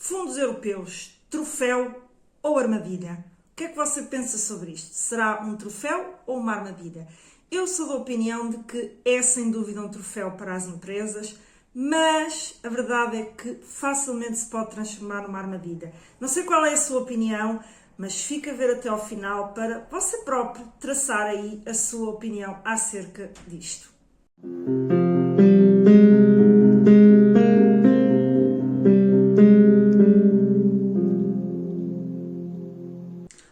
Fundos europeus, troféu ou armadilha? O que é que você pensa sobre isto? Será um troféu ou uma armadilha? Eu sou da opinião de que é sem dúvida um troféu para as empresas, mas a verdade é que facilmente se pode transformar numa armadilha. Não sei qual é a sua opinião, mas fica a ver até ao final para você próprio traçar aí a sua opinião acerca disto.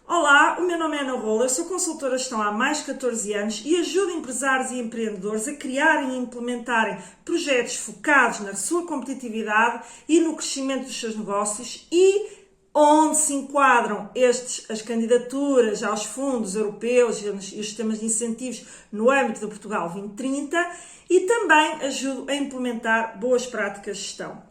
Olá, o meu nome é Ana Rola, eu sou consultora de gestão há mais de 14 anos e ajudo empresários e empreendedores a criarem e implementarem projetos focados na sua competitividade e no crescimento dos seus negócios e onde se enquadram as candidaturas aos fundos europeus e os sistemas de incentivos no âmbito do Portugal 2030 e também ajudo a implementar boas práticas de gestão.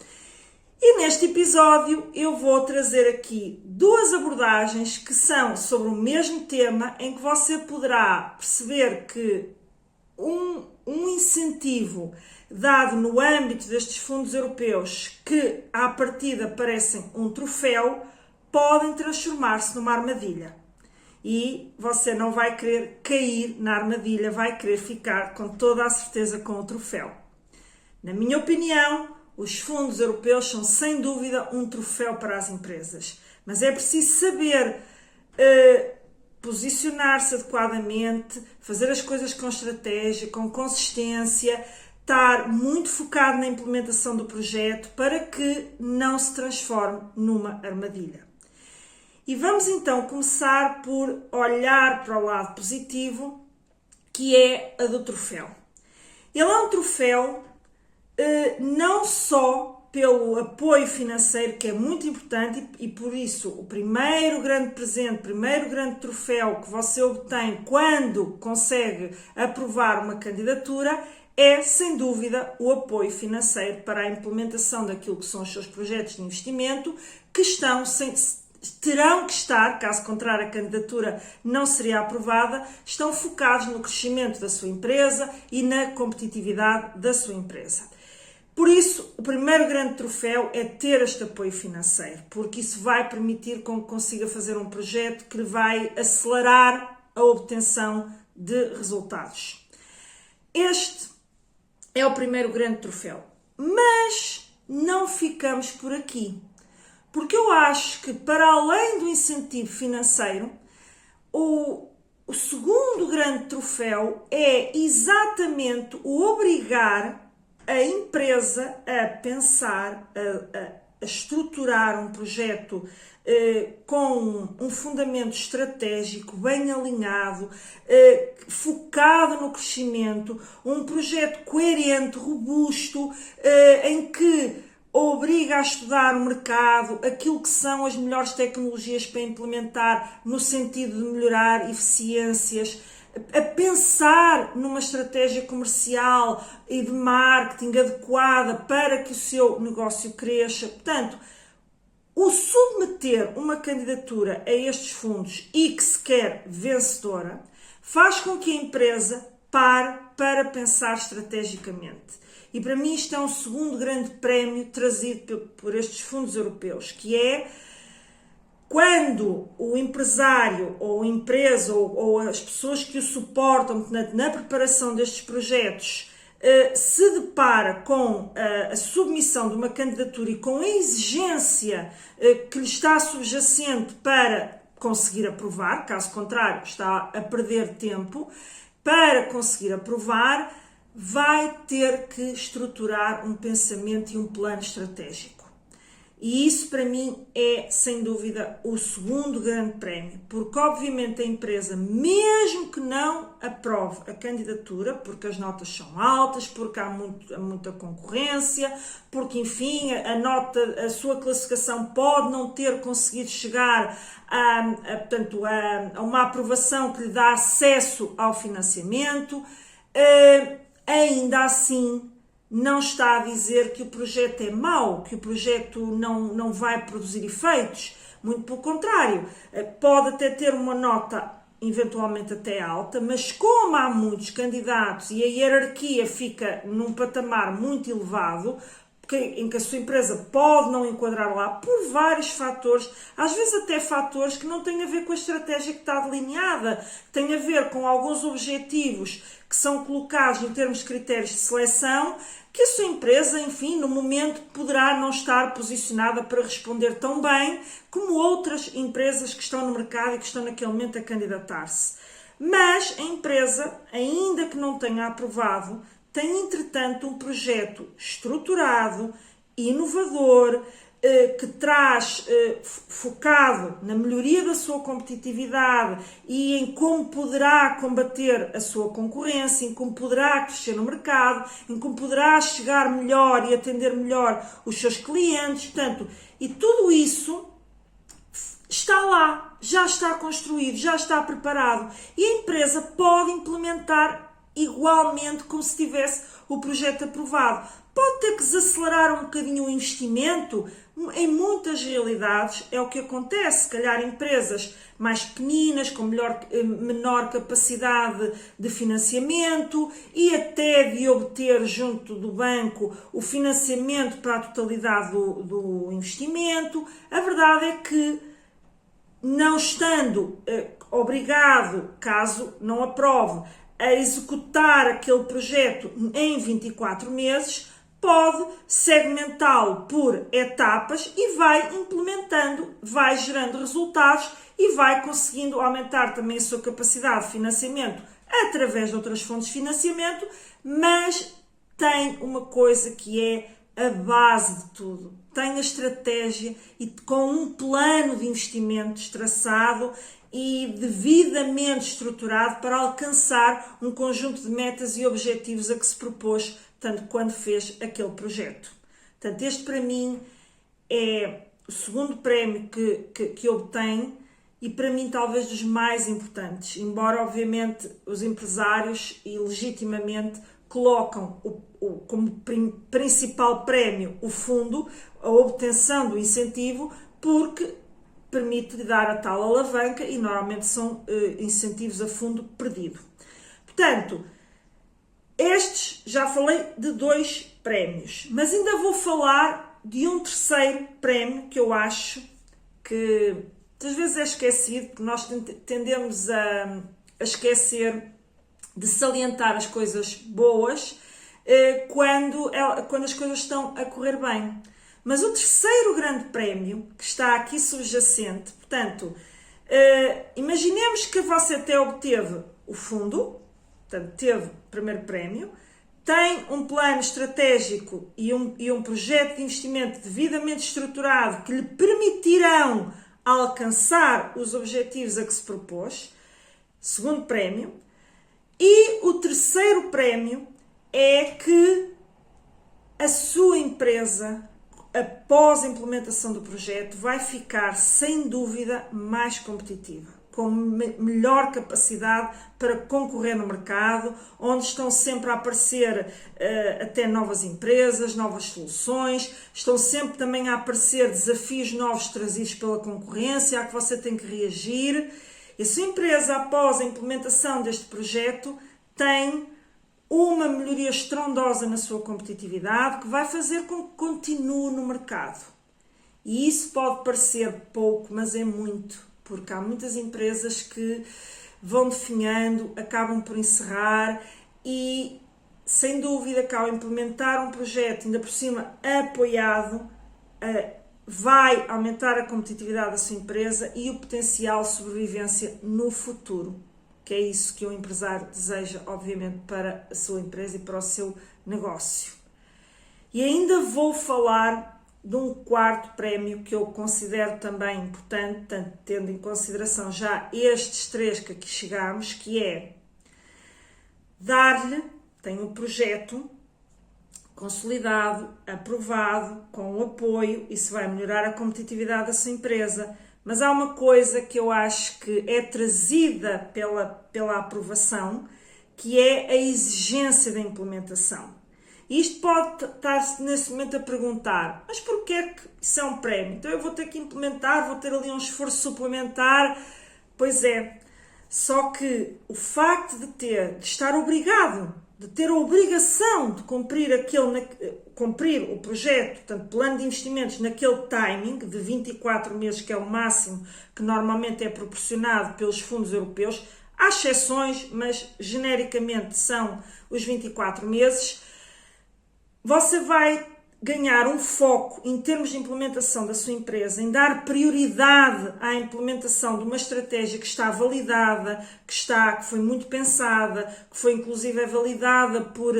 E neste episódio eu vou trazer aqui duas abordagens que são sobre o mesmo tema, em que você poderá perceber que um incentivo dado no âmbito destes fundos europeus que à partida parecem um troféu, podem transformar-se numa armadilha. E você não vai querer cair na armadilha, vai querer ficar com toda a certeza com o troféu. Na minha opinião, os fundos europeus são sem dúvida um troféu para as empresas, mas é preciso saber posicionar-se adequadamente, fazer as coisas com estratégia, com consistência, estar muito focado na implementação do projeto para que não se transforme numa armadilha. E vamos então começar por olhar para o lado positivo, que é a do troféu. Ele é um troféu não só pelo apoio financeiro, que é muito importante, e por isso o primeiro grande presente, o primeiro grande troféu que você obtém quando consegue aprovar uma candidatura é, sem dúvida, o apoio financeiro para a implementação daquilo que são os seus projetos de investimento, que terão que estar, caso contrário a candidatura não seria aprovada, estão focados no crescimento da sua empresa e na competitividade da sua empresa. Por isso, o primeiro grande troféu é ter este apoio financeiro, porque isso vai permitir que consiga fazer um projeto que vai acelerar a obtenção de resultados. Este é o primeiro grande troféu, mas não ficamos por aqui, porque eu acho que para além do incentivo financeiro, o segundo grande troféu é exatamente o obrigar a empresa a pensar, a estruturar um projeto com um fundamento estratégico, bem alinhado, focado no crescimento, um projeto coerente, robusto, em que obriga a estudar o mercado, aquilo que são as melhores tecnologias para implementar no sentido de melhorar eficiências, a pensar numa estratégia comercial e de marketing adequada para que o seu negócio cresça. Portanto, o submeter uma candidatura a estes fundos e que se quer vencedora faz com que a empresa pare para pensar estrategicamente. E para mim isto é um segundo grande prémio trazido por estes fundos europeus, que é quando o empresário ou a empresa ou as pessoas que o suportam na preparação destes projetos se depara com a submissão de uma candidatura e com a exigência que lhe está subjacente para conseguir aprovar, caso contrário está a perder tempo, para conseguir aprovar, vai ter que estruturar um pensamento e um plano estratégico. E isso para mim é, sem dúvida, o segundo grande prémio, porque obviamente a empresa, mesmo que não aprove a candidatura, porque as notas são altas, porque há muita concorrência, porque enfim a sua classificação pode não ter conseguido chegar a uma aprovação que lhe dá acesso ao financiamento, ainda assim não está a dizer que o projeto é mau, que o projeto não vai produzir efeitos. Muito pelo contrário, pode até ter uma nota eventualmente até alta, mas como há muitos candidatos e a hierarquia fica num patamar muito elevado, em que a sua empresa pode não enquadrar lá por vários fatores, às vezes até fatores que não têm a ver com a estratégia que está delineada, têm a ver com alguns objetivos que são colocados em termos de critérios de seleção, que a sua empresa, enfim, no momento poderá não estar posicionada para responder tão bem como outras empresas que estão no mercado e que estão naquele momento a candidatar-se. Mas a empresa, ainda que não tenha aprovado, tem, entretanto, um projeto estruturado, inovador, que traz focado na melhoria da sua competitividade e em como poderá combater a sua concorrência, em como poderá crescer no mercado, em como poderá chegar melhor e atender melhor os seus clientes, portanto, e tudo isso está lá, já está construído, já está preparado e a empresa pode implementar igualmente como se tivesse o projeto aprovado. Pode ter que desacelerar um bocadinho o investimento, em muitas realidades é o que acontece, se calhar empresas mais pequeninas, com menor capacidade de financiamento e até de obter junto do banco o financiamento para a totalidade do investimento. A verdade é que, não estando obrigado, caso não aprove, a executar aquele projeto em 24 meses, pode segmentá-lo por etapas e vai implementando, vai gerando resultados e vai conseguindo aumentar também a sua capacidade de financiamento através de outras fontes de financiamento, mas tem uma coisa que é a base de tudo. Tem a estratégia e com um plano de investimentos traçado e devidamente estruturado para alcançar um conjunto de metas e objetivos a que se propôs, tanto quando fez aquele projeto. Portanto, este para mim é o segundo prémio que obtenho e para mim talvez dos mais importantes, embora obviamente os empresários e legitimamente colocam como principal prémio o fundo, a obtenção do incentivo, porque permite dar a tal alavanca e normalmente são incentivos a fundo perdido. Portanto, estes já falei de 2 prémios, mas ainda vou falar de um terceiro prémio que eu acho que às vezes é esquecido, porque nós tendemos a esquecer de salientar as coisas boas quando as coisas estão a correr bem. Mas o terceiro grande prémio, que está aqui subjacente, portanto, imaginemos que você até obteve o fundo, portanto, teve o primeiro prémio, tem um plano estratégico e um projeto de investimento devidamente estruturado que lhe permitirão alcançar os objetivos a que se propôs, segundo prémio, e o terceiro prémio é que a sua empresa, após a implementação do projeto, vai ficar, sem dúvida, mais competitiva, com melhor capacidade para concorrer no mercado, onde estão sempre a aparecer até novas empresas, novas soluções, estão sempre também a aparecer desafios novos trazidos pela concorrência, a que você tem que reagir. E a sua empresa, após a implementação deste projeto, tem uma melhoria estrondosa na sua competitividade que vai fazer com que continue no mercado. E isso pode parecer pouco, mas é muito, porque há muitas empresas que vão definhando, acabam por encerrar e, sem dúvida, que ao implementar um projeto, ainda por cima apoiado, vai aumentar a competitividade da sua empresa e o potencial de sobrevivência no futuro, que é isso que o empresário deseja, obviamente, para a sua empresa e para o seu negócio. E ainda vou falar de um quarto prémio que eu considero também importante, tanto tendo em consideração já estes 3 que aqui chegamos, que é dar-lhe, tem um projeto consolidado, aprovado, com o apoio, isso vai melhorar a competitividade da sua empresa, mas há uma coisa que eu acho que é trazida pela aprovação, que é a exigência da implementação. E isto pode estar-se nesse momento a perguntar, mas porquê é que isso é um prémio? Então eu vou ter que implementar, vou ter ali um esforço suplementar? Pois é, só que o facto de estar obrigado de ter a obrigação de cumprir o projeto, portanto, plano de investimentos naquele timing de 24 meses, que é o máximo que normalmente é proporcionado pelos fundos europeus. Há exceções, mas genericamente são os 24 meses. Você vai ganhar um foco em termos de implementação da sua empresa, em dar prioridade à implementação de uma estratégia que está validada, que foi muito pensada, que foi inclusive validada por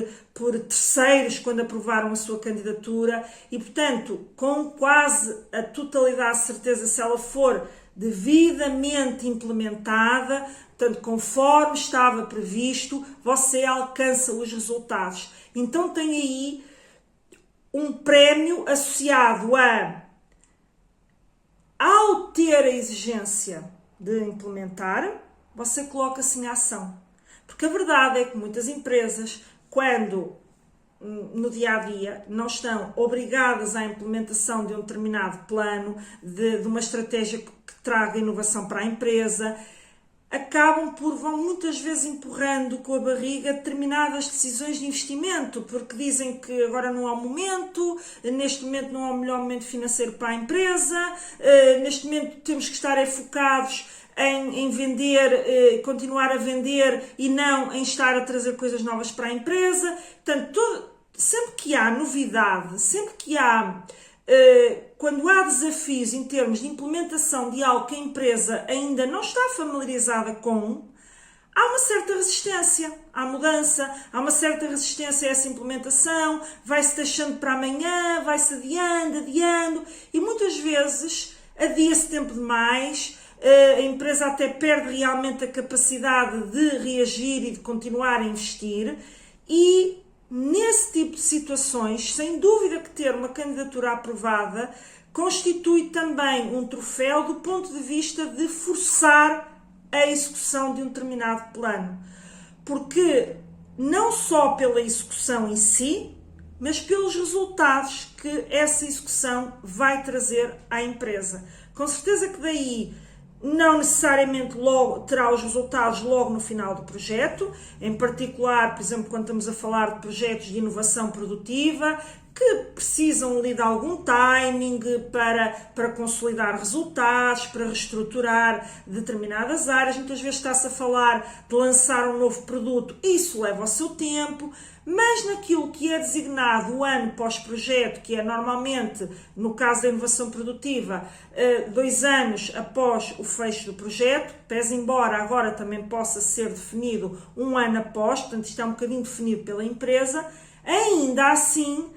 terceiros quando aprovaram a sua candidatura e, portanto, com quase a totalidade de certeza, se ela for devidamente implementada, portanto, conforme estava previsto, você alcança os resultados. Então tem aí um prémio associado ao ter a exigência de implementar, você coloca-se em ação. Porque a verdade é que muitas empresas, quando no dia-a-dia não estão obrigadas à implementação de um determinado plano, de uma estratégia que traga inovação para a empresa, vão muitas vezes empurrando com a barriga determinadas decisões de investimento, porque dizem que agora não há momento, neste momento não há o melhor momento financeiro para a empresa, neste momento temos que estar focados em vender, continuar a vender e não em estar a trazer coisas novas para a empresa. Portanto, sempre que há novidade, sempre que há... quando há desafios em termos de implementação de algo que a empresa ainda não está familiarizada com, há uma certa resistência à mudança, há uma certa resistência a essa implementação, vai-se deixando para amanhã, vai-se adiando, e muitas vezes adia-se tempo demais, a empresa até perde realmente a capacidade de reagir e de continuar a investir, e nesse tipo de situações, sem dúvida que ter uma candidatura aprovada constitui também um troféu do ponto de vista de forçar a execução de um determinado plano. Porque não só pela execução em si, mas pelos resultados que essa execução vai trazer à empresa. Com certeza que daí não necessariamente logo terá os resultados logo no final do projeto, em particular, por exemplo, quando estamos a falar de projetos de inovação produtiva, que precisam ali de algum timing para consolidar resultados, para reestruturar determinadas áreas. Muitas vezes está-se a falar de lançar um novo produto, isso leva o seu tempo, mas naquilo que é designado o ano pós-projeto, que é normalmente, no caso da inovação produtiva, 2 anos após o fecho do projeto, pese embora agora também possa ser definido um ano após, portanto isto é um bocadinho definido pela empresa, ainda assim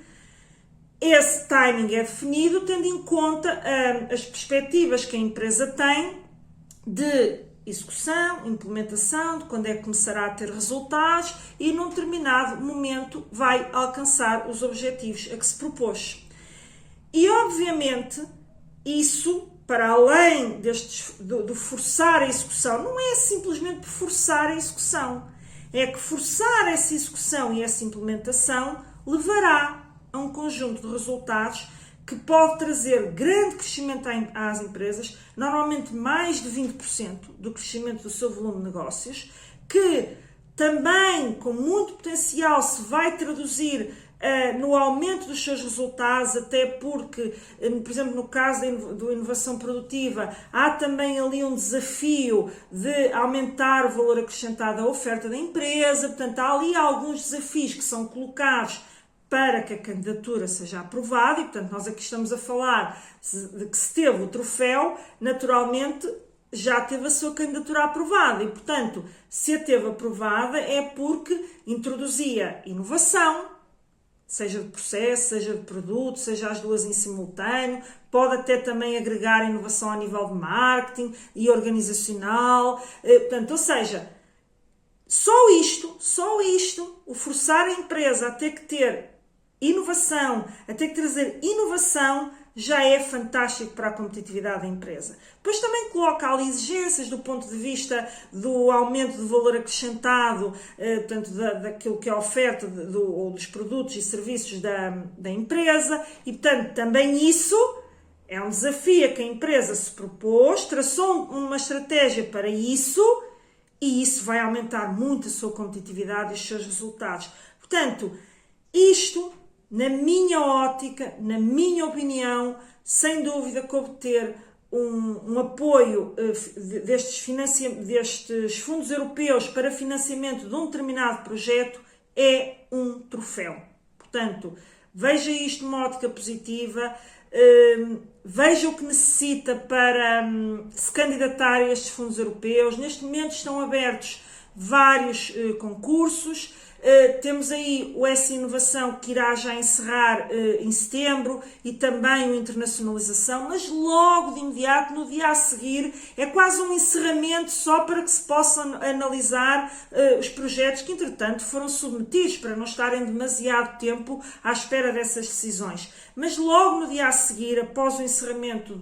esse timing é definido tendo em conta as perspectivas que a empresa tem de execução, implementação, de quando é que começará a ter resultados e num determinado momento vai alcançar os objetivos a que se propôs. E obviamente isso, para além do forçar a execução, não é simplesmente forçar a execução, é que forçar essa execução e essa implementação levará a um conjunto de resultados que pode trazer grande crescimento às empresas, normalmente mais de 20% do crescimento do seu volume de negócios, que também, com muito potencial, se vai traduzir no aumento dos seus resultados, até porque, por exemplo, no caso da inovação produtiva, há também ali um desafio de aumentar o valor acrescentado à oferta da empresa, portanto, há ali alguns desafios que são colocados para que a candidatura seja aprovada, e portanto nós aqui estamos a falar de que se teve o troféu, naturalmente já teve a sua candidatura aprovada, e portanto se a teve aprovada é porque introduzia inovação, seja de processo, seja de produto, seja as duas em simultâneo, pode até também agregar inovação a nível de marketing e organizacional, portanto, ou seja, só isto, o forçar a empresa a ter que ter inovação, a ter que trazer inovação, já é fantástico para a competitividade da empresa. Depois também coloca ali exigências do ponto de vista do aumento do valor acrescentado, portanto, daquilo que é a oferta ou dos produtos e serviços da empresa, e portanto também isso é um desafio que a empresa se propôs, traçou uma estratégia para isso, e isso vai aumentar muito a sua competitividade e os seus resultados. Portanto, isto, na minha ótica, na minha opinião, sem dúvida que obter um apoio destes fundos europeus para financiamento de um determinado projeto é um troféu. Portanto, veja isto numa ótica positiva, veja o que necessita para se candidatar a estes fundos europeus. Neste momento estão abertos vários concursos. Temos aí o S Inovação, que irá já encerrar em setembro, e também o Internacionalização, mas logo de imediato, no dia a seguir, é quase um encerramento só para que se possa analisar os projetos que, entretanto, foram submetidos, para não estarem demasiado tempo à espera dessas decisões. Mas logo no dia a seguir, após o encerramento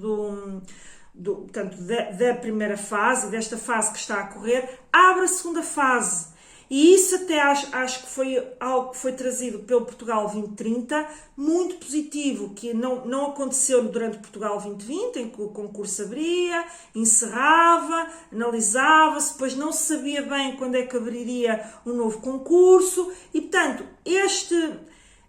portanto, da primeira fase, desta fase que está a correr, abre a segunda fase. E isso até acho que foi algo que foi trazido pelo Portugal 2030, muito positivo, que não aconteceu durante Portugal 2020, em que o concurso abria, encerrava, analisava-se, depois não se sabia bem quando é que abriria um novo concurso, e portanto,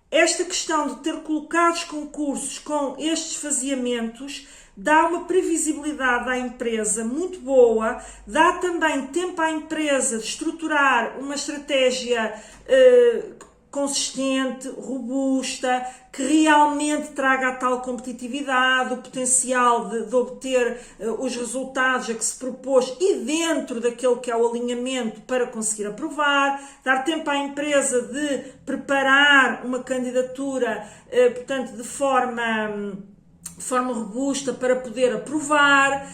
esta questão de ter colocado os concursos com estes faseamentos dá uma previsibilidade à empresa muito boa, dá também tempo à empresa de estruturar uma estratégia consistente, robusta, que realmente traga a tal competitividade, o potencial de obter os resultados a que se propôs e dentro daquele que é o alinhamento para conseguir aprovar, dar tempo à empresa de preparar uma candidatura, portanto, de forma robusta para poder aprovar,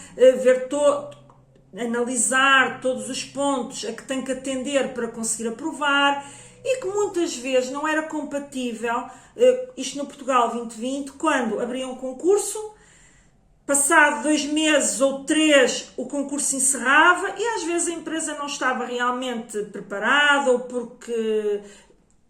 analisar todos os pontos a que tem que atender para conseguir aprovar, e que muitas vezes não era compatível, isto no Portugal 2020, quando abria um concurso, passado 2 meses ou 3 o concurso encerrava e às vezes a empresa não estava realmente preparada, ou porque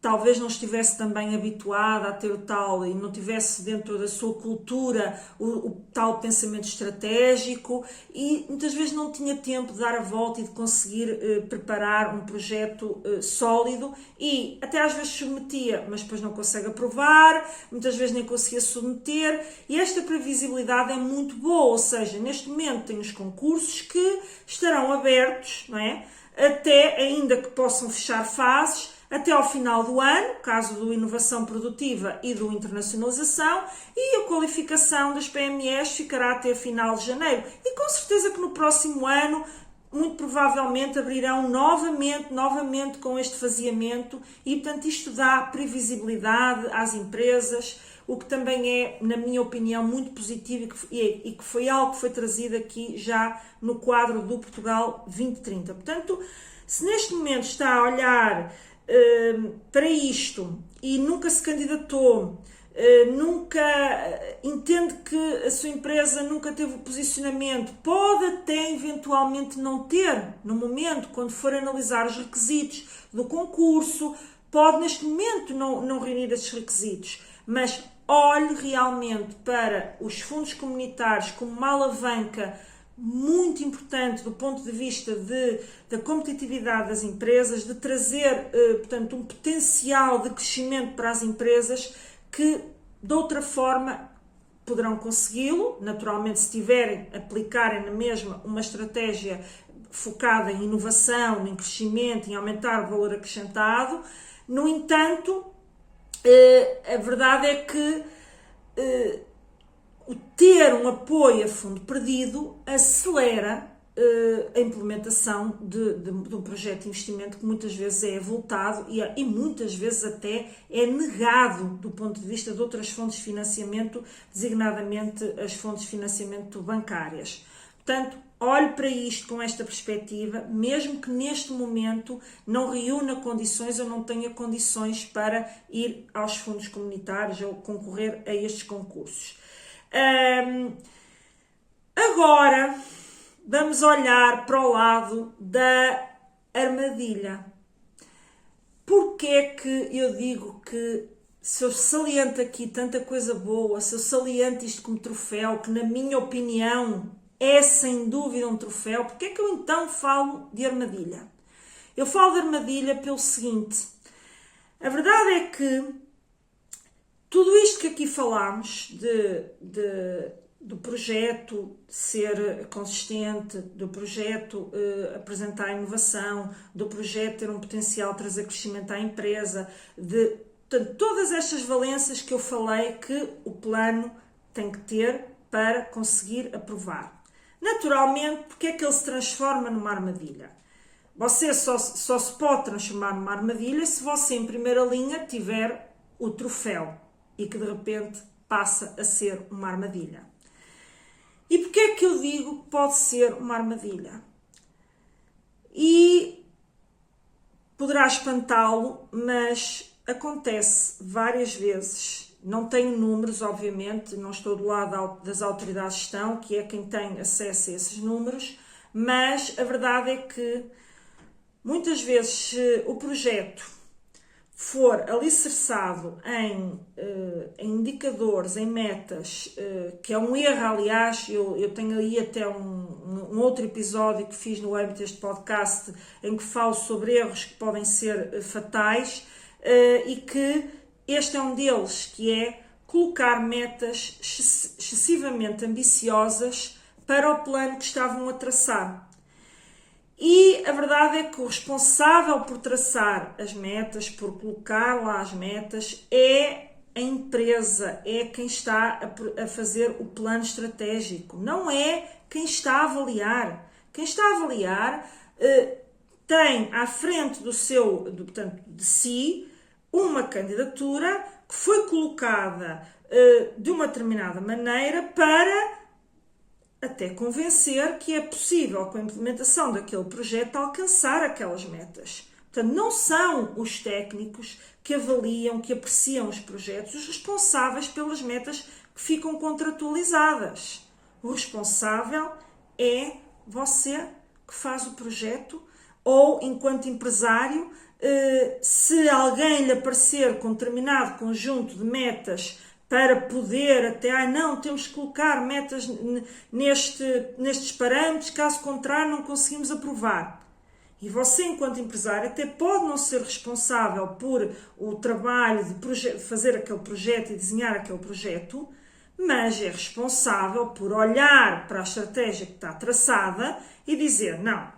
talvez não estivesse também habituada a ter o tal e não tivesse dentro da sua cultura o tal pensamento estratégico, e muitas vezes não tinha tempo de dar a volta e de conseguir preparar um projeto sólido, e até às vezes submetia, mas depois não consegue aprovar, muitas vezes nem conseguia submeter, e esta previsibilidade é muito boa, ou seja, neste momento tem os concursos que estarão abertos, não é? Até ainda que possam fechar fases, até ao final do ano, caso do Inovação Produtiva e do Internacionalização, e a qualificação das PMEs ficará até a final de janeiro. E com certeza que no próximo ano, muito provavelmente, abrirão novamente com este faseamento, e portanto isto dá previsibilidade às empresas, o que também é, na minha opinião, muito positivo e que foi algo que foi trazido aqui já no quadro do Portugal 2030. Portanto, se neste momento está a olhar para isto e nunca se candidatou, nunca entende que a sua empresa nunca teve o posicionamento, pode até eventualmente não ter no momento, quando for analisar os requisitos do concurso, pode neste momento não reunir esses requisitos, mas olhe realmente para os fundos comunitários como uma alavanca muito importante do ponto de vista da competitividade das empresas, de trazer, portanto, um potencial de crescimento para as empresas que, de outra forma, poderão consegui-lo, naturalmente, se aplicarem na mesma uma estratégia focada em inovação, em crescimento, em aumentar o valor acrescentado. No entanto, a verdade é que o ter um apoio a fundo perdido acelera a implementação de um projeto de investimento que muitas vezes é avultado e muitas vezes até é negado do ponto de vista de outras fontes de financiamento, designadamente as fontes de financiamento bancárias. Portanto, olhe para isto com esta perspectiva, mesmo que neste momento não reúna condições ou não tenha condições para ir aos fundos comunitários ou concorrer a estes concursos. Agora vamos olhar para o lado da armadilha. Porque é que eu digo que, se eu saliento aqui tanta coisa boa, se eu saliento isto como troféu, que na minha opinião é sem dúvida um troféu. Porque é que eu então falo de armadilha? Eu falo de armadilha pelo seguinte: a verdade é que tudo isto que aqui falámos do projeto ser consistente, do projeto apresentar inovação, do projeto ter um potencial de trazer crescimento à empresa, de todas estas valências que eu falei que o plano tem que ter para conseguir aprovar. Naturalmente, porque é que ele se transforma numa armadilha? Você só se pode transformar numa armadilha se você, em primeira linha, tiver o troféu e que, de repente, passa a ser uma armadilha. E porquê é que eu digo que pode ser uma armadilha? E poderá espantá-lo, mas acontece várias vezes. Não tenho números, obviamente, não estou do lado das autoridades de gestão, que é quem tem acesso a esses números, mas a verdade é que muitas vezes, se o projeto for alicerçado em indicadores, em metas, que é um erro, aliás, eu tenho aí até um outro episódio que fiz no âmbito deste podcast, em que falo sobre erros que podem ser fatais, e que este é um deles, que é colocar metas excessivamente ambiciosas para o plano que estavam a traçar. E a verdade é que o responsável por traçar as metas, por colocar lá as metas, é a empresa, é quem está a fazer o plano estratégico, não é quem está a avaliar. Quem está a avaliar tem à frente portanto, de si uma candidatura que foi colocada de uma determinada maneira para até convencer que é possível, com a implementação daquele projeto, alcançar aquelas metas. Portanto, não são os técnicos que avaliam, que apreciam os projetos, os responsáveis pelas metas que ficam contratualizadas. O responsável é você que faz o projeto, ou, enquanto empresário, se alguém lhe aparecer com um determinado conjunto de metas para poder até, não, temos que colocar metas nestes parâmetros, caso contrário não conseguimos aprovar. E você, enquanto empresário, até pode não ser responsável por o trabalho de fazer aquele projeto e desenhar aquele projeto, mas é responsável por olhar para a estratégia que está traçada e dizer, não,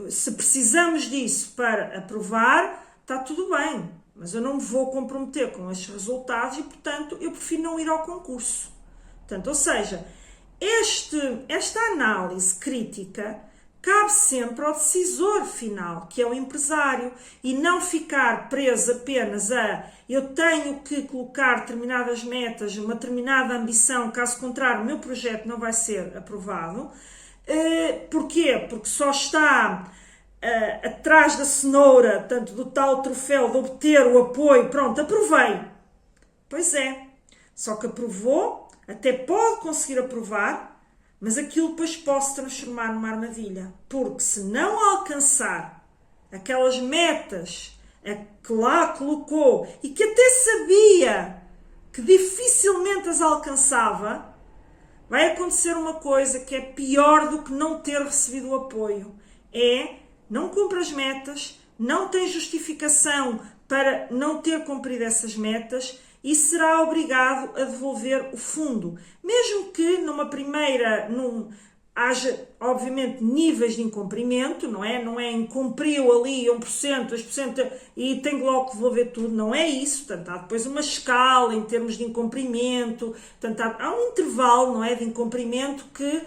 se precisamos disso para aprovar, está tudo bem. Mas eu não me vou comprometer com estes resultados e, portanto, eu prefiro não ir ao concurso. Portanto, ou seja, esta análise crítica cabe sempre ao decisor final, que é o empresário, e não ficar preso apenas a eu tenho que colocar determinadas metas, uma determinada ambição, caso contrário o meu projeto não vai ser aprovado. Porquê? Porque só está atrás da cenoura, tanto do tal troféu de obter o apoio, pronto, aprovei. Pois é, só que aprovou, até pode conseguir aprovar, mas aquilo depois pode se transformar numa armadilha, porque se não alcançar aquelas metas que lá colocou e que até sabia que dificilmente as alcançava, vai acontecer uma coisa que é pior do que não ter recebido o apoio. Não cumpre as metas, não tem justificação para não ter cumprido essas metas e será obrigado a devolver o fundo. Mesmo que haja, obviamente, níveis de incumprimento, não é? Não é incumpriu ali 1%, 2% e tem logo que devolver tudo, não é isso. Portanto, há depois uma escala em termos de incumprimento, portanto, há um intervalo, não é, de incumprimento que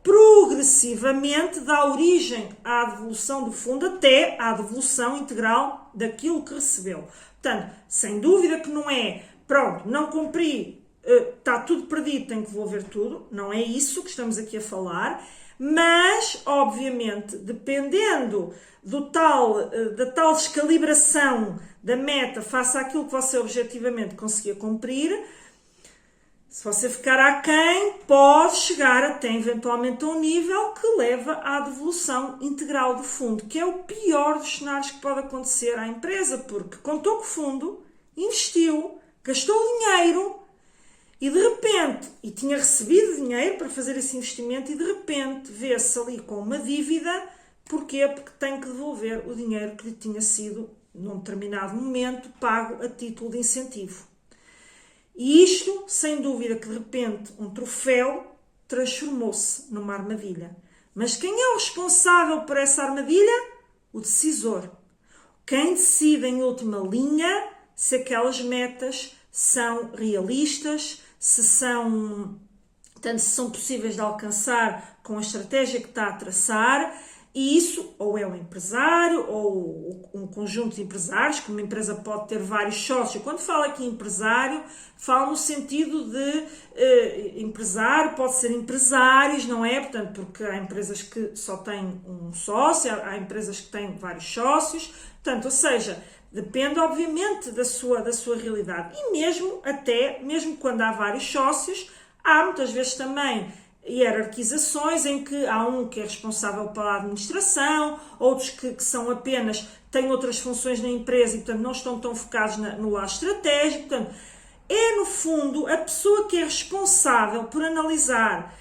progressivamente dá origem à devolução do fundo até à devolução integral daquilo que recebeu. Portanto, sem dúvida que não é, pronto, não cumpri, está tudo perdido, tenho que devolver tudo, não é isso que estamos aqui a falar, mas, obviamente, dependendo da tal descalibração da meta face àquilo que você objetivamente conseguia cumprir, se você ficar aquém, pode chegar até eventualmente a um nível que leva à devolução integral do fundo, que é o pior dos cenários que pode acontecer à empresa, porque contou com o fundo, investiu, gastou dinheiro E de repente, e tinha recebido dinheiro para fazer esse investimento, e de repente vê-se ali com uma dívida. Porquê? Porque tem que devolver o dinheiro que lhe tinha sido, num determinado momento, pago a título de incentivo. E isto, sem dúvida que de repente um troféu transformou-se numa armadilha. Mas quem é o responsável por essa armadilha? O decisor. Quem decide em última linha se aquelas metas são realistas, se são possíveis de alcançar com a estratégia que está a traçar. E isso, ou é o empresário, ou um conjunto de empresários, que uma empresa pode ter vários sócios. Quando falo aqui empresário, falo no sentido de empresário, pode ser empresários, não é? Portanto, porque há empresas que só têm um sócio, há empresas que têm vários sócios. Portanto, ou seja, depende obviamente da sua realidade. E mesmo quando há vários sócios, há muitas vezes também hierarquizações em que há um que é responsável pela administração, outros que têm outras funções na empresa e, portanto, não estão tão focados no lado estratégico. Portanto, é, no fundo, a pessoa que é responsável por analisar,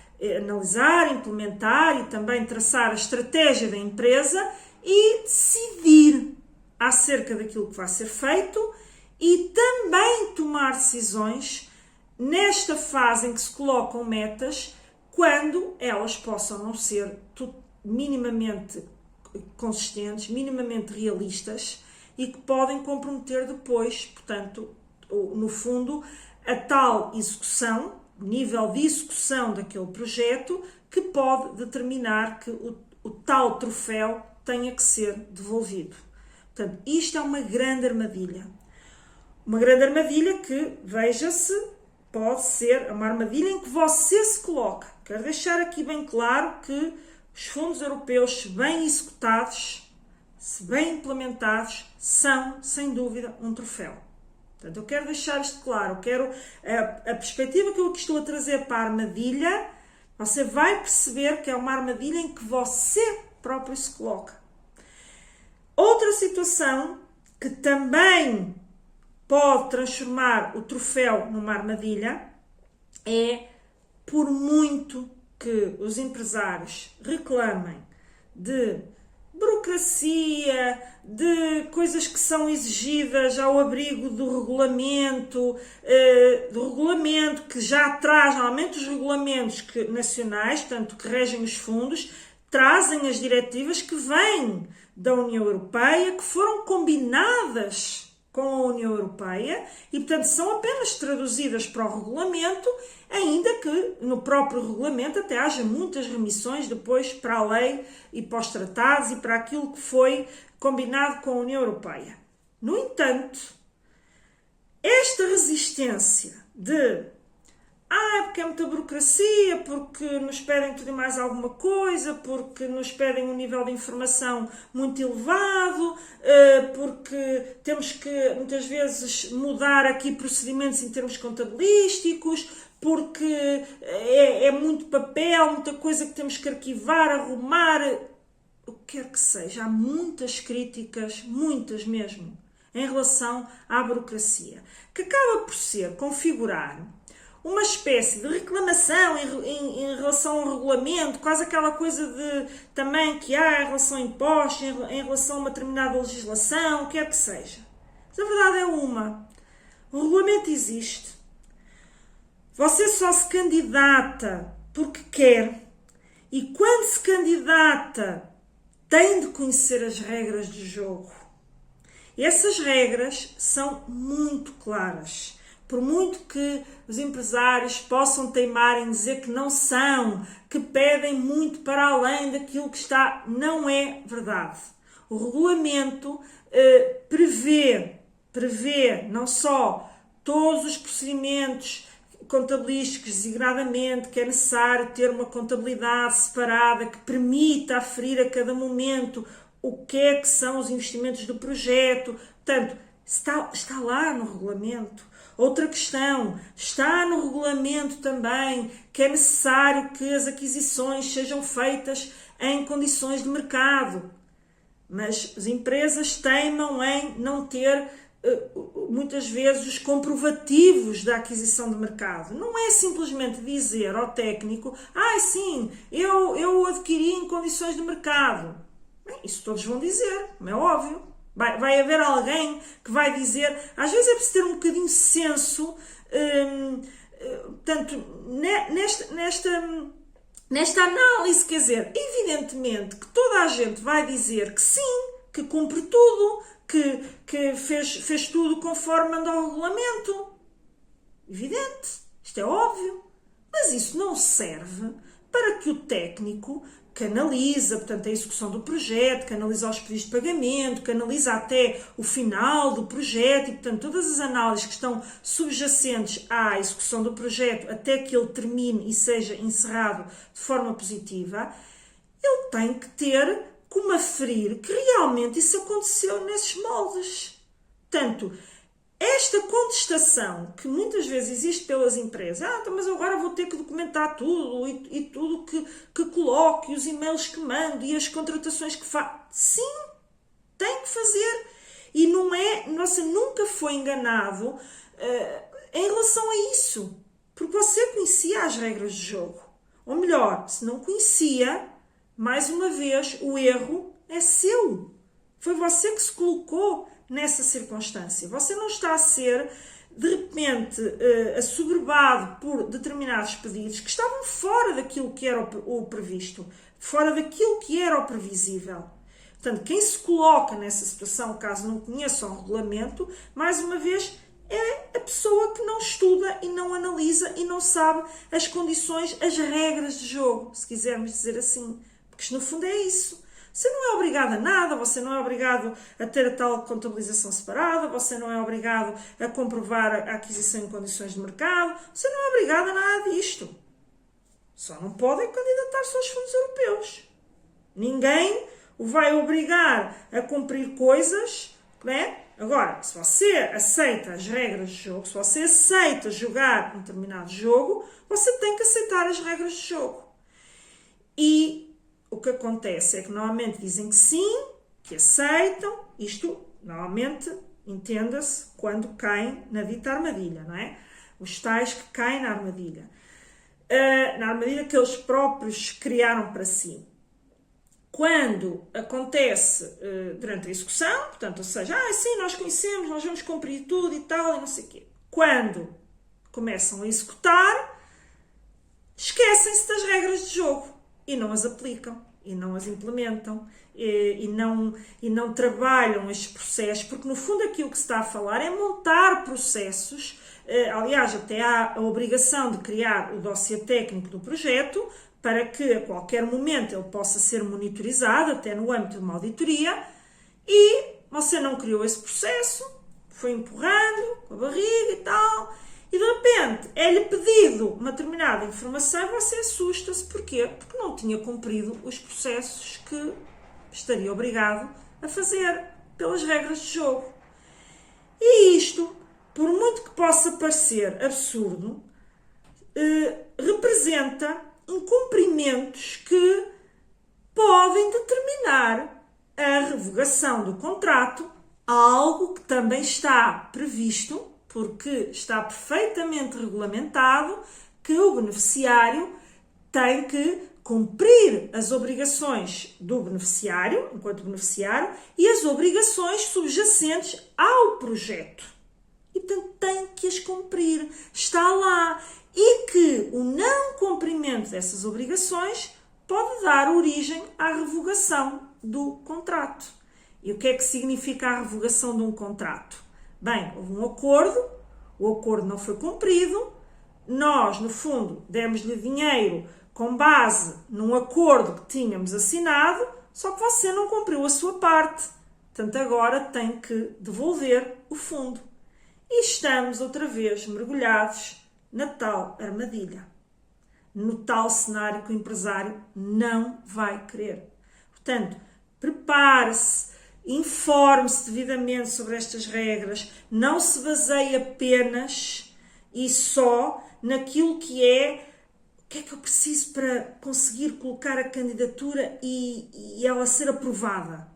implementar e também traçar a estratégia da empresa e decidir acerca daquilo que vai ser feito e também tomar decisões nesta fase em que se colocam metas, quando elas possam não ser minimamente consistentes, minimamente realistas e que podem comprometer depois, portanto, no fundo, a tal execução, o nível de execução daquele projeto, que pode determinar que o tal troféu tenha que ser devolvido. Portanto, isto é uma grande armadilha. Uma grande armadilha que, veja-se, pode ser uma armadilha em que você se coloca. Quero deixar aqui bem claro que os fundos europeus, se bem executados, se bem implementados, são, sem dúvida, um troféu. Portanto, eu quero deixar isto claro. A perspectiva que eu aqui estou a trazer para a armadilha, você vai perceber que é uma armadilha em que você próprio se coloca. Outra situação que também pode transformar o troféu numa armadilha é, por muito que os empresários reclamem de burocracia, de coisas que são exigidas ao abrigo do regulamento que já traz, normalmente os regulamentos nacionais, portanto, que regem os fundos, trazem as diretivas que vêm da União Europeia, que foram combinadas com a União Europeia e, portanto, são apenas traduzidas para o regulamento, ainda que no próprio regulamento até haja muitas remissões depois para a lei e para os tratados e para aquilo que foi combinado com a União Europeia. No entanto, esta resistência de porque é muita burocracia, porque nos pedem tudo e mais alguma coisa, porque nos pedem um nível de informação muito elevado, porque temos que, muitas vezes, mudar aqui procedimentos em termos contabilísticos, porque é muito papel, muita coisa que temos que arquivar, arrumar, o que quer que seja. Há muitas críticas, muitas mesmo, em relação à burocracia, que acaba por configurar uma espécie de reclamação em relação ao regulamento, quase aquela coisa de também que há em relação a impostos, em relação a uma determinada legislação, o que quer que seja. Mas a verdade é uma. O regulamento existe. Você só se candidata porque quer. E quando se candidata, tem de conhecer as regras do jogo. Essas regras são muito claras. Por muito que os empresários possam teimar em dizer que não são, que pedem muito para além daquilo que está, não é verdade. O regulamento prevê não só todos os procedimentos contabilísticos, designadamente, que é necessário ter uma contabilidade separada que permita aferir a cada momento o que é que são os investimentos do projeto. Portanto, está lá no regulamento. Outra questão, está no regulamento também que é necessário que as aquisições sejam feitas em condições de mercado. Mas as empresas teimam em não ter muitas vezes os comprovativos da aquisição de mercado. Não é simplesmente dizer ao técnico, sim, eu adquiri em condições de mercado. Bem, isso todos vão dizer, não é óbvio. Vai haver alguém que vai dizer, às vezes é preciso ter um bocadinho de senso, portanto, nesta análise, quer dizer, evidentemente que toda a gente vai dizer que sim, que cumpre tudo, que fez tudo conforme manda o regulamento. Evidente, isto é óbvio. Mas isso não serve para que o técnico, que analisa, portanto, a execução do projeto, que analisa os pedidos de pagamento, que analisa até o final do projeto e, portanto, todas as análises que estão subjacentes à execução do projeto até que ele termine e seja encerrado de forma positiva, ele tem que ter como aferir que realmente isso aconteceu nesses moldes. Portanto, esta contestação que muitas vezes existe pelas empresas, mas agora vou ter que documentar tudo e tudo que coloco, e os e-mails que mando e as contratações que faço. Sim, tem que fazer. E não é, você nunca foi enganado em relação a isso. Porque você conhecia as regras do jogo. Ou melhor, se não conhecia, mais uma vez, o erro é seu. Foi você que se colocou nessa circunstância. Você não está a ser, de repente, assoberbado por determinados pedidos que estavam fora daquilo que era o previsto, fora daquilo que era o previsível. Portanto, quem se coloca nessa situação, caso não conheça o regulamento, mais uma vez, é a pessoa que não estuda e não analisa e não sabe as condições, as regras de jogo, se quisermos dizer assim. Porque isto, no fundo, é isso. Você não é obrigado a nada, você não é obrigado a ter a tal contabilização separada, você não é obrigado a comprovar a aquisição em condições de mercado, você não é obrigado a nada disto. Só não pode candidatar-se aos fundos europeus. Ninguém o vai obrigar a cumprir coisas, não é? Agora, se você aceita as regras de jogo, se você aceita jogar um determinado jogo, você tem que aceitar as regras de jogo. E o que acontece é que normalmente dizem que sim, que aceitam, isto normalmente entenda-se quando caem na dita armadilha, não é? Os tais que caem na armadilha que eles próprios criaram para si. Quando acontece durante a execução, portanto, ou seja, sim, nós conhecemos, nós vamos cumprir tudo e tal, e não sei o quê. Quando começam a executar, esquecem-se das regras de jogo. E não as aplicam, e não as implementam, e não trabalham estes processos, porque no fundo aquilo que se está a falar é montar processos, aliás, até há a obrigação de criar o dossiê técnico do projeto, para que a qualquer momento ele possa ser monitorizado, até no âmbito de uma auditoria, e você não criou esse processo, foi empurrando com a barriga e tal, e de repente é-lhe pedido uma determinada informação e você assusta-se. Porquê? Porque não tinha cumprido os processos que estaria obrigado a fazer pelas regras de jogo. E isto, por muito que possa parecer absurdo, representa incumprimentos que podem determinar a revogação do contrato, algo que também está previsto, porque está perfeitamente regulamentado, que o beneficiário tem que cumprir as obrigações do beneficiário, enquanto beneficiário, e as obrigações subjacentes ao projeto. E, portanto, tem que as cumprir. Está lá. E que o não cumprimento dessas obrigações pode dar origem à revogação do contrato. E o que é que significa a revogação de um contrato? Bem, houve um acordo, o acordo não foi cumprido, nós, no fundo, demos-lhe dinheiro com base num acordo que tínhamos assinado, só que você não cumpriu a sua parte. Portanto, agora tem que devolver o fundo. E estamos outra vez mergulhados na tal armadilha, no tal cenário que o empresário não vai querer. Portanto, prepare-se, informe-se devidamente sobre estas regras, não se baseie apenas e só naquilo que é o que é que eu preciso para conseguir colocar a candidatura e ela ser aprovada.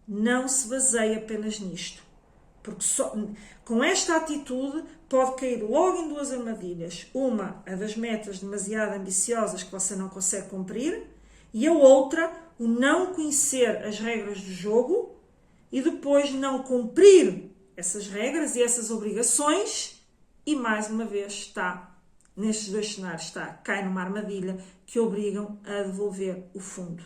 Não se baseie apenas nisto. porque com esta atitude pode cair logo em duas armadilhas. Uma, a das metas demasiado ambiciosas que você não consegue cumprir, e a outra, o não conhecer as regras do jogo e depois não cumprir essas regras e essas obrigações e, mais uma vez, nestes dois cenários, cai numa armadilha que obrigam a devolver o fundo.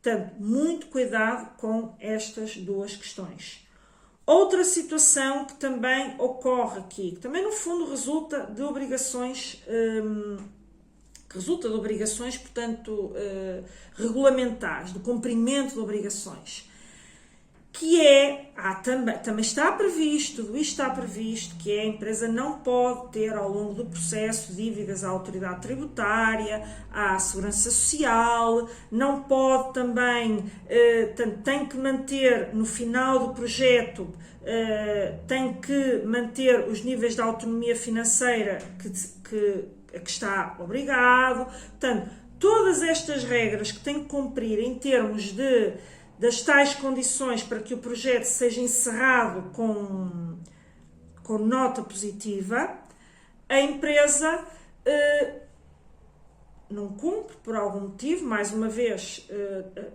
Portanto, muito cuidado com estas duas questões. Outra situação que também ocorre aqui, que também no fundo resulta de obrigações, portanto, regulamentares, do cumprimento de obrigações, que é, também está previsto, tudo isto está previsto, que é a empresa não pode ter ao longo do processo dívidas à autoridade tributária, à segurança social, não pode também, tem que manter no final do projeto, tem que manter os níveis de autonomia financeira que está obrigado. Portanto, todas estas regras que tem que cumprir em termos das tais condições para que o projeto seja encerrado com nota positiva, a empresa não cumpre por algum motivo, mais uma vez,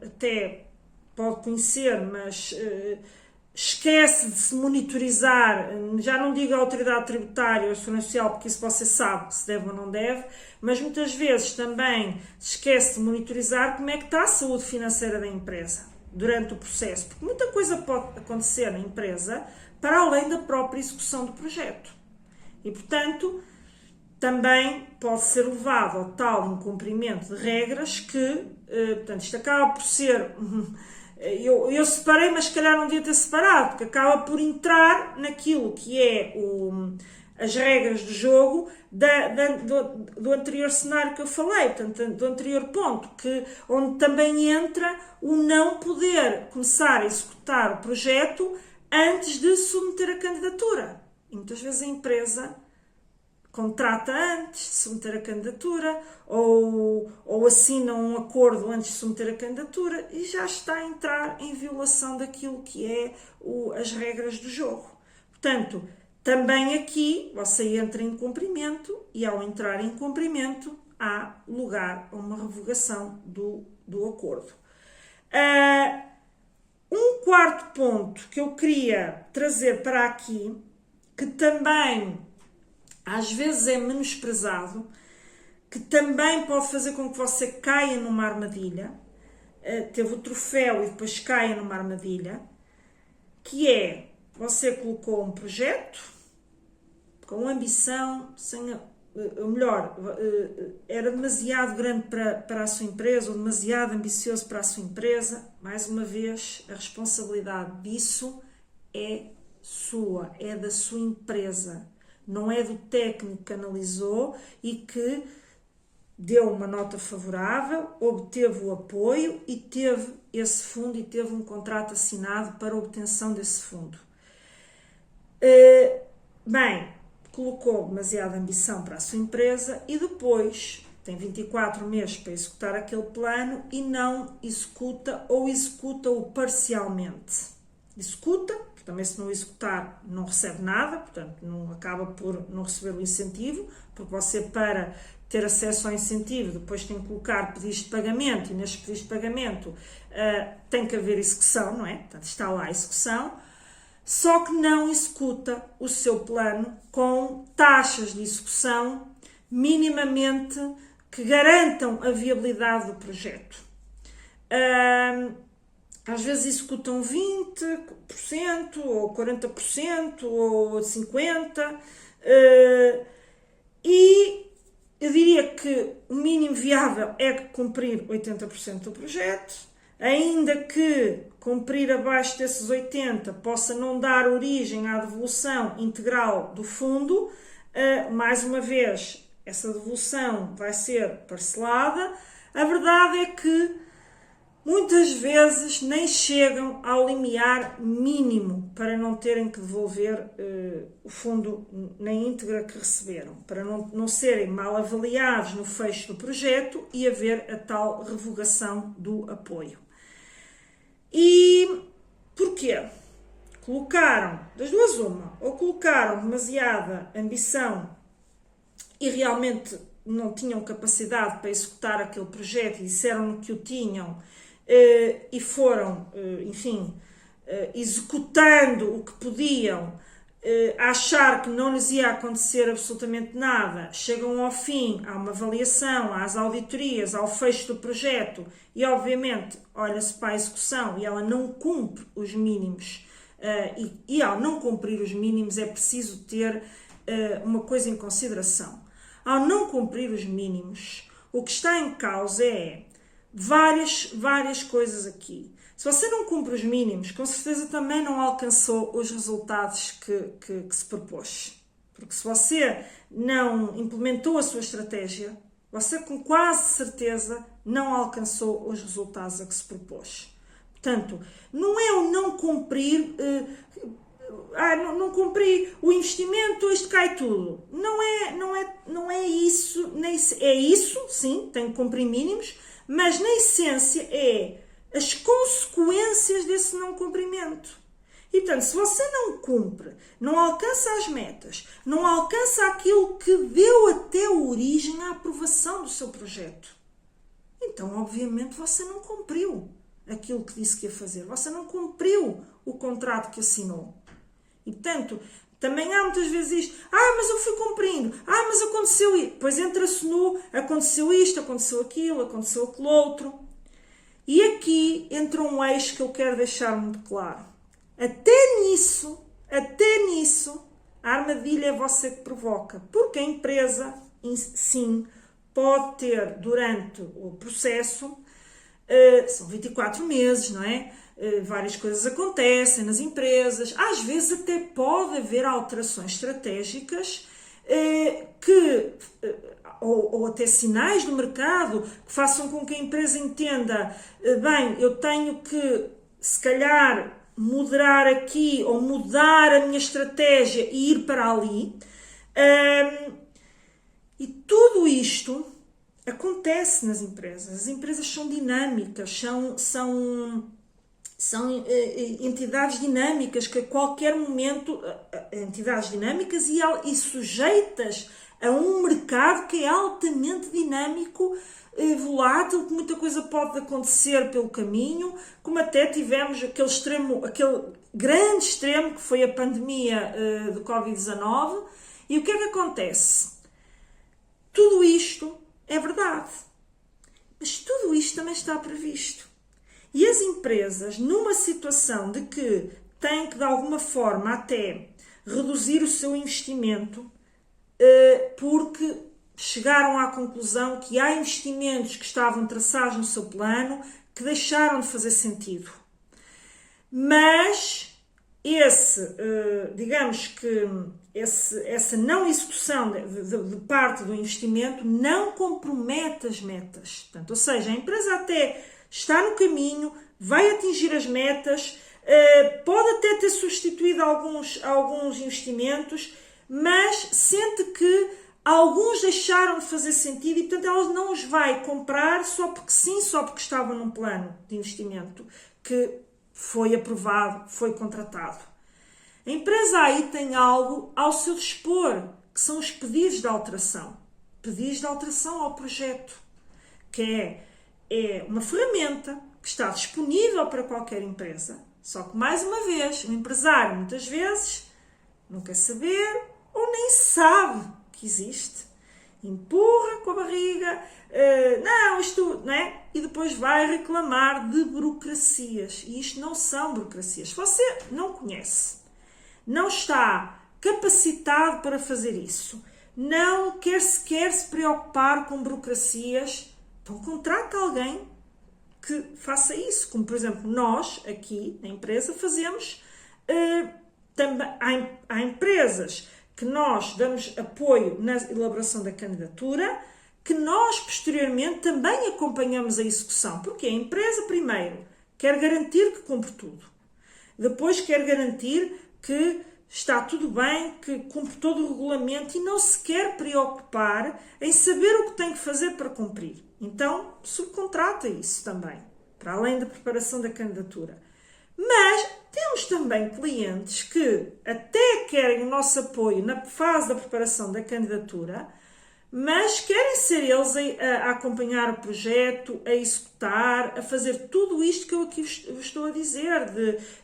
até pode conhecer, mas esquece de se monitorizar, já não digo a autoridade tributária ou a segurança social, porque isso você sabe se deve ou não deve, mas muitas vezes também se esquece de monitorizar como é que está a saúde financeira da empresa durante o processo, porque muita coisa pode acontecer na empresa para além da própria execução do projeto. E, portanto, também pode ser levado ao tal incumprimento de regras que, portanto, isto acaba por ser... Eu separei, mas se calhar não devia ter separado, porque acaba por entrar naquilo que é as regras do jogo do anterior cenário que eu falei, portanto, do anterior ponto, onde também entra o não poder começar a executar o projeto antes de submeter a candidatura. E muitas vezes a empresa contrata antes de submeter a candidatura ou assina um acordo antes de submeter a candidatura e já está a entrar em violação daquilo que é as regras do jogo. Portanto, também aqui você entra em cumprimento e ao entrar em cumprimento há lugar a uma revogação do acordo. Um quarto ponto que eu queria trazer para aqui, que também às vezes é menosprezado, que também pode fazer com que você caia numa armadilha, teve o troféu e depois caia numa armadilha, que é, você colocou um projeto com ambição, ou melhor, era demasiado grande para a sua empresa, ou demasiado ambicioso para a sua empresa. Mais uma vez, a responsabilidade disso é sua, é da sua empresa. Não é do técnico que analisou e que deu uma nota favorável, obteve o apoio e teve esse fundo e teve um contrato assinado para a obtenção desse fundo. Bem, colocou demasiada ambição para a sua empresa e depois tem 24 meses para executar aquele plano e não executa ou executa-o parcialmente. Executa, porque também se não executar não recebe nada, portanto não acaba por não receber o incentivo, porque você para ter acesso ao incentivo depois tem que colocar pedidos de pagamento e nestes pedidos de pagamento tem que haver execução, não é? Portanto está lá a execução, só que não executa o seu plano com taxas de execução minimamente que garantam a viabilidade do projeto. Às vezes executam 20% ou 40% ou 50%, e eu diria que o mínimo viável é cumprir 80% do projeto, ainda que cumprir abaixo desses 80% possa não dar origem à devolução integral do fundo. Mais uma vez, essa devolução vai ser parcelada. A verdade é que muitas vezes nem chegam ao limiar mínimo para não terem que devolver o fundo na íntegra que receberam, para não serem mal avaliados no fecho do projeto e haver a tal revogação do apoio. E porquê? colocaram, das duas uma, ou colocaram demasiada ambição e realmente não tinham capacidade para executar aquele projeto e disseram que o tinham e foram, enfim, executando o que podiam, a achar que não lhes ia acontecer absolutamente nada, chegam ao fim, há uma avaliação, há as auditorias, há o fecho do projeto e obviamente olha-se para a execução e ela não cumpre os mínimos e ao não cumprir os mínimos é preciso ter uma coisa em consideração. Ao não cumprir os mínimos, o que está em causa é várias coisas aqui. Se você não cumpre os mínimos, com certeza também não alcançou os resultados que se propôs. Porque se você não implementou a sua estratégia, você com quase certeza não alcançou os resultados a que se propôs. Portanto, não é o não cumprir, não cumpri o investimento, isto cai tudo. Não é isso, é isso, sim, tem que cumprir mínimos, mas na essência é as consequências desse não cumprimento. E portanto, se você não cumpre, não alcança as metas, não alcança aquilo que deu até origem à aprovação do seu projeto, então obviamente você não cumpriu aquilo que disse que ia fazer, você não cumpriu o contrato que assinou. E portanto, também há muitas vezes isto, mas eu fui cumprindo, mas aconteceu isto, depois entra-se no aconteceu isto, aconteceu aquilo outro. E aqui entra um eixo que eu quero deixar muito claro. Até nisso, a armadilha é você que provoca. Porque a empresa, sim, pode ter durante o processo, são 24 meses, não é? Várias coisas acontecem nas empresas. Às vezes até pode haver alterações estratégicas ou até sinais do mercado que façam com que a empresa entenda, bem, eu tenho que, se calhar, moderar aqui ou mudar a minha estratégia e ir para ali. E tudo isto acontece nas empresas. As empresas são dinâmicas, são entidades dinâmicas que a qualquer momento, entidades dinâmicas e sujeitas a um mercado que é altamente dinâmico, volátil, que muita coisa pode acontecer pelo caminho, como até tivemos aquele grande extremo que foi a pandemia do Covid-19. E o que é que acontece? Tudo isto é verdade, mas tudo isto também está previsto. E as empresas, numa situação de que têm que de alguma forma até reduzir o seu investimento, porque chegaram à conclusão que há investimentos que estavam traçados no seu plano que deixaram de fazer sentido. Mas essa não execução de parte do investimento não compromete as metas. Portanto, ou seja, a empresa até está no caminho, vai atingir as metas, pode até ter substituído alguns investimentos, mas sente que alguns deixaram de fazer sentido e, portanto, ela não os vai comprar só porque sim, só porque estavam num plano de investimento que foi aprovado, foi contratado. A empresa aí tem algo ao seu dispor, que são os pedidos de alteração. Pedidos de alteração ao projeto, que é uma ferramenta que está disponível para qualquer empresa. Só que, mais uma vez, o empresário, muitas vezes, não quer saber ou nem sabe que existe. Empurra com a barriga, não é? E depois vai reclamar de burocracias. E isto não são burocracias. Se você não conhece, não está capacitado para fazer isso, não quer sequer se preocupar com burocracias, então contrata alguém que faça isso. Como, por exemplo, nós aqui na empresa fazemos, há empresas que nós damos apoio na elaboração da candidatura, que nós posteriormente também acompanhamos a execução, porque a empresa primeiro quer garantir que cumpre tudo, depois quer garantir que está tudo bem, que cumpre todo o regulamento e não se quer preocupar em saber o que tem que fazer para cumprir. Então, subcontrata isso também, para além da preparação da candidatura. Mas temos também clientes que até querem o nosso apoio na fase da preparação da candidatura, mas querem ser eles a acompanhar o projeto, a executar, a fazer tudo isto que eu aqui vos estou a dizer,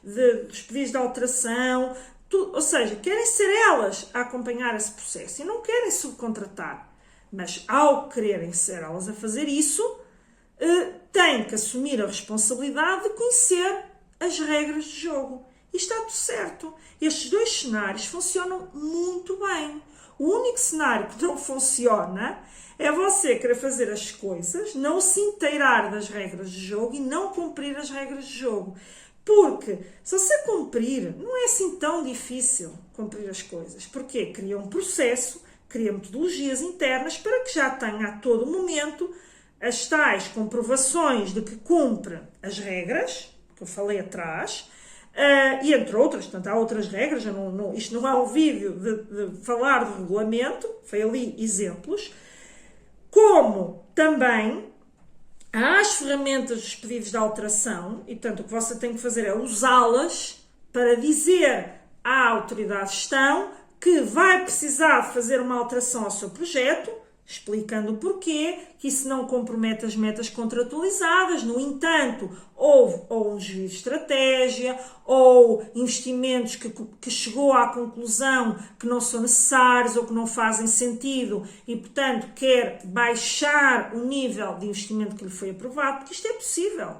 dos pedidos de alteração, ou seja, querem ser elas a acompanhar esse processo e não querem subcontratar. Mas ao quererem ser elas a fazer isso, têm que assumir a responsabilidade de conhecer as regras de jogo. E está tudo certo. Estes dois cenários funcionam muito bem. O único cenário que não funciona é você querer fazer as coisas, não se inteirar das regras de jogo e não cumprir as regras de jogo. Porque se você cumprir, não é assim tão difícil cumprir as coisas. Porque cria um processo, cria metodologias internas para que já tenha a todo momento as tais comprovações de que cumpre as regras, que eu falei atrás, e entre outras, portanto, há outras regras, isto não é um vídeo de falar de regulamento, foi ali exemplos, como também há as ferramentas dos pedidos de alteração, e portanto o que você tem que fazer é usá-las para dizer à autoridade de gestão que vai precisar de fazer uma alteração ao seu projeto, explicando o porquê, que isso não compromete as metas contratualizadas. No entanto, houve ou um desvio de estratégia, ou investimentos que chegou à conclusão que não são necessários ou que não fazem sentido e, portanto, quer baixar o nível de investimento que lhe foi aprovado, porque isto é possível.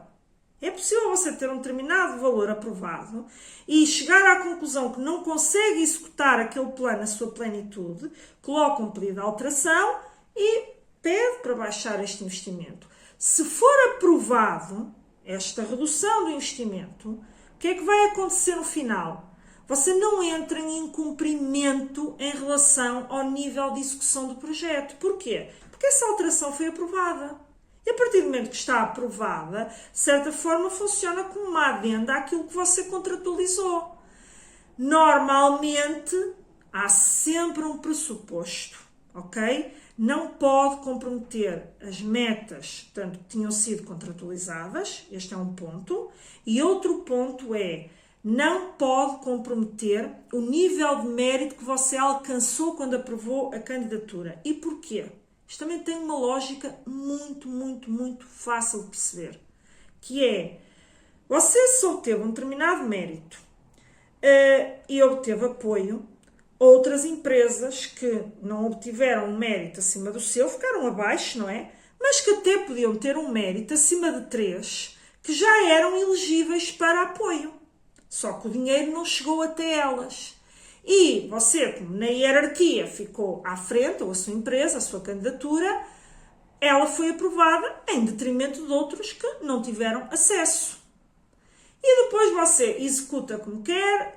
É possível você ter um determinado valor aprovado e chegar à conclusão que não consegue executar aquele plano na sua plenitude, coloca um pedido de alteração e pede para baixar este investimento. Se for aprovado esta redução do investimento, o que é que vai acontecer no final? Você não entra em incumprimento em relação ao nível de execução do projeto. Porquê? Porque essa alteração foi aprovada. E a partir do momento que está aprovada, de certa forma funciona como uma adenda àquilo que você contratualizou. Normalmente, há sempre um pressuposto, ok? Não pode comprometer as metas, portanto, que tinham sido contratualizadas, este é um ponto, e outro ponto é, não pode comprometer o nível de mérito que você alcançou quando aprovou a candidatura. E porquê? Isto também tem uma lógica muito fácil de perceber, que é, você só obteve um determinado mérito e obteve apoio. Outras empresas que não obtiveram um mérito acima do seu ficaram abaixo, não é? Mas que até podiam ter um mérito acima de 3, que já eram elegíveis para apoio. Só que o dinheiro não chegou até elas. E você, como na hierarquia, ficou à frente, ou a sua empresa, a sua candidatura, ela foi aprovada em detrimento de outros que não tiveram acesso. E depois você executa como quer,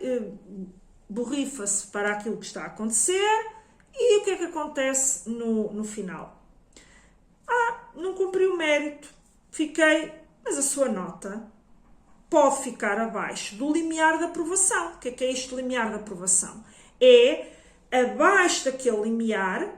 borrifa-se para aquilo que está a acontecer e o que é que acontece no final? Não cumpri o mérito, mas a sua nota pode ficar abaixo do limiar de aprovação. O que é isto de limiar de aprovação? É, abaixo daquele limiar,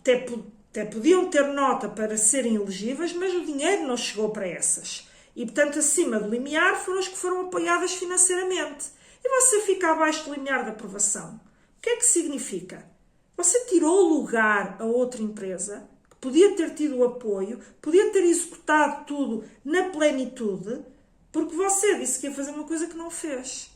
até podiam ter nota para serem elegíveis, mas o dinheiro não chegou para essas. E, portanto, acima do limiar foram as que foram apoiadas financeiramente. E você fica abaixo do limiar de aprovação. O que é que significa? Você tirou lugar a outra empresa que podia ter tido o apoio, podia ter executado tudo na plenitude, porque você disse que ia fazer uma coisa que não fez.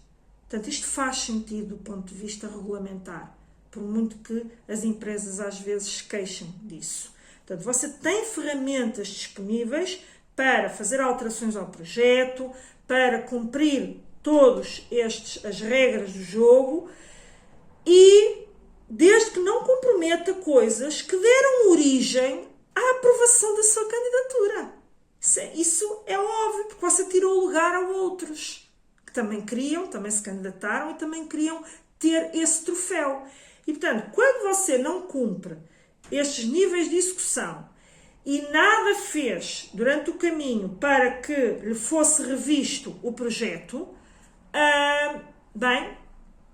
Portanto, isto faz sentido do ponto de vista regulamentar, por muito que as empresas às vezes se queixem disso. Portanto, você tem ferramentas disponíveis para fazer alterações ao projeto, para cumprir todas as regras do jogo e desde que não comprometa coisas que deram origem à aprovação da sua candidatura. Isso é óbvio, porque você tirou lugar a outros que também se candidataram e também queriam ter esse troféu. E, portanto, quando você não cumpre estes níveis de execução e nada fez durante o caminho para que lhe fosse revisto o projeto,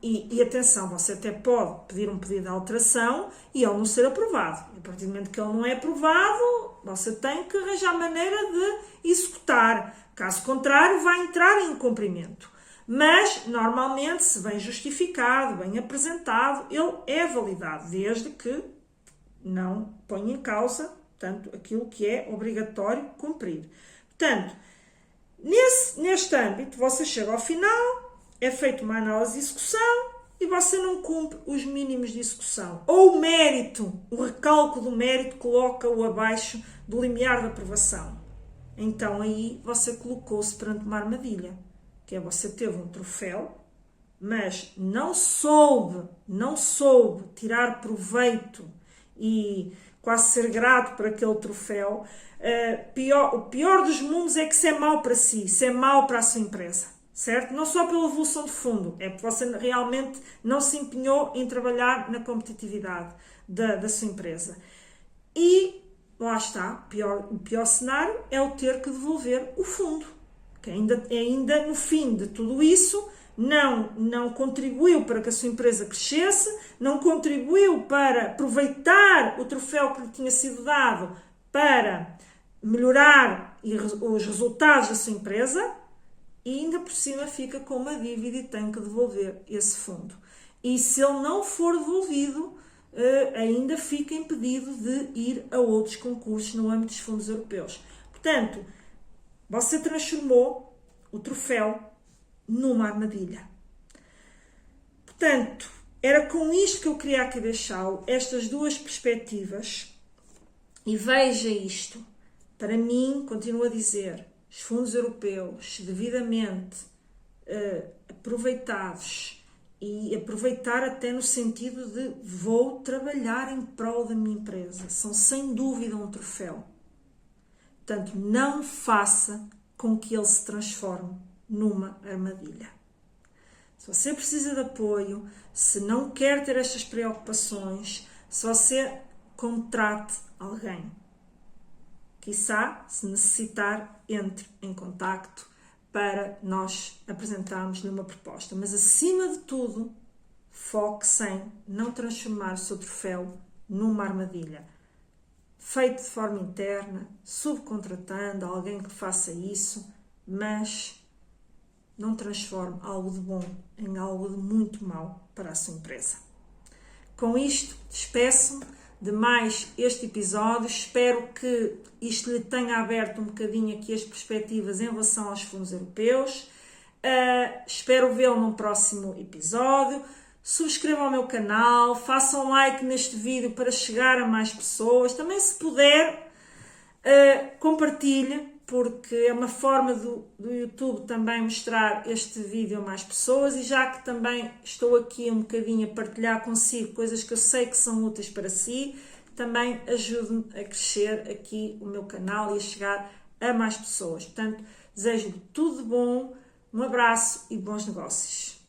e atenção, você até pode pedir um pedido de alteração e ele não ser aprovado. E a partir do momento que ele não é aprovado, você tem que arranjar maneira de executar. Caso contrário, vai entrar em incumprimento. Mas, normalmente, se bem justificado, bem apresentado, ele é validado, desde que não ponha em causa, portanto, aquilo que é obrigatório cumprir. Portanto, neste âmbito, você chega ao final, é feita uma análise de execução e você não cumpre os mínimos de execução. Ou o mérito, o recálculo do mérito, coloca-o abaixo do limiar de aprovação. Então, aí, você colocou-se perante uma armadilha, que é você teve um troféu, mas não soube tirar proveito e quase ser grato por aquele troféu. O pior dos mundos é que isso é mau para si, isso é mau para a sua empresa, certo? Não só pela evolução de fundo, é porque você realmente não se empenhou em trabalhar na competitividade da sua empresa. E lá está, o pior cenário é o ter que devolver o fundo, que ainda no fim de tudo isso não contribuiu para que a sua empresa crescesse, não contribuiu para aproveitar o troféu que lhe tinha sido dado para melhorar os resultados da sua empresa, e ainda por cima fica com uma dívida e tem que devolver esse fundo. E se ele não for devolvido, ainda fica impedido de ir a outros concursos no âmbito dos fundos europeus. Portanto, você transformou o troféu numa armadilha. Portanto, era com isto que eu queria aqui deixá-lo, estas duas perspectivas, e veja isto. Para mim, continuo a dizer, os fundos europeus devidamente aproveitados, e aproveitar até no sentido de vou trabalhar em prol da minha empresa, são sem dúvida um troféu. Portanto, não faça com que ele se transforme numa armadilha. Se você precisa de apoio, se não quer ter estas preocupações, se você contrate alguém. Quiçá, se necessitar, entre em contacto para nós apresentarmos-lhe uma proposta. Mas, acima de tudo, foque-se em não transformar o seu troféu numa armadilha. Feito de forma interna, subcontratando alguém que faça isso, mas não transforme algo de bom em algo de muito mau para a sua empresa. Com isto, despeço-me de mais este episódio. Espero que isto lhe tenha aberto um bocadinho aqui as perspectivas em relação aos fundos europeus. Espero vê-lo num próximo episódio. Subscrevam o meu canal, façam like neste vídeo para chegar a mais pessoas. Também, se puder, compartilhe, porque é uma forma do YouTube também mostrar este vídeo a mais pessoas, e já que também estou aqui um bocadinho a partilhar consigo coisas que eu sei que são úteis para si, também ajude-me a crescer aqui o meu canal e a chegar a mais pessoas. Portanto, desejo-lhe tudo de bom, um abraço e bons negócios.